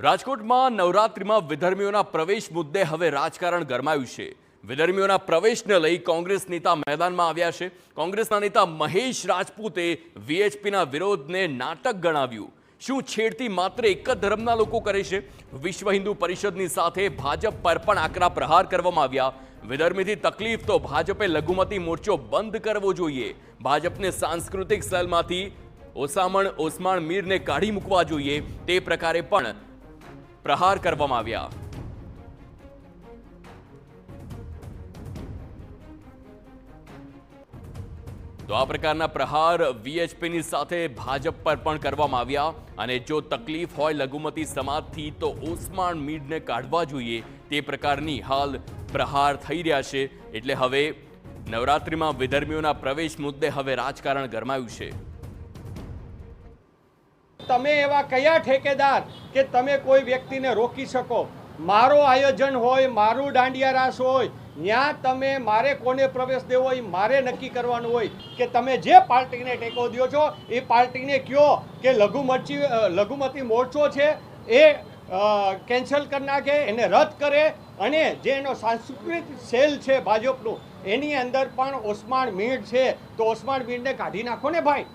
રાજકોટમાં નવરાત્રિમાં વિધર્મીઓના પ્રવેશ મુદ્દે હવે રાજકારણ ગરમાયું છે। વિધર્મીઓના પ્રવેશને લઈ કોંગ્રેસ નેતા મેદાનમાં આવ્યા છે। કોંગ્રેસના નેતા મહેશ રાજપૂતે વીએચપીના વિરોધને નાટક ગણાવ્યું। શું છેડતી માત્ર એક જ ધર્મના લોકો કરે છે? વિશ્વ હિન્દુ પરિષદની સાથે ભાજપ પર પણ આકરા પ્રહાર કરવામાં આવ્યા। વિધર્મીથી તકલીફ તો ભાજપે લઘુમતી મોરચો બંધ કરવો જોઈએ। ભાજપને સાંસ્કૃતિક સેલમાંથી ઓસમાણ મીરને કાઢી મૂકવા જોઈએ। તે પ્રકારે પણ પ્રહાર કરવામાં આવ્યા। તો આ પ્રકારના પ્રહાર વીએચપીની સાથે ભાજપ પર પણ કરવામાં આવ્યા અને જો તકલીફ હોય લઘુમતી સમાજથી તો ઓસમાણ મીરને કાઢવા જોઈએ। તે પ્રકારની હાલ પ્રહાર થઈ રહ્યા છે। એટલે હવે નવરાત્રિમાં વિધર્મીઓના પ્રવેશ મુદ્દે હવે રાજકારણ ગરમાયું છે। તમે એવા કયા ઠેકેદાર કે તમે કોઈ વ્યક્તિને રોકી શકો? મારો આયોજન હોય, મારું દાંડિયા રાસ હોય, ત્યાં તમે મારે કોને પ્રવેશ દેવો એ મારે નક્કી કરવાનું હોય કે તમે જે પાર્ટીને ટેકો દો છો એ પાર્ટીને કહો કે લઘુમતી મોરચો છે એ કેન્સલ કરી નાખે, એને રદ કરે અને જે એનો સાંસ્કૃતિક સેલ છે ભાજપનું એની અંદર પણ ઓસમાણ મીર છે તો ઓસમાણ મીરને કાઢી નાખો ને ભાઈ।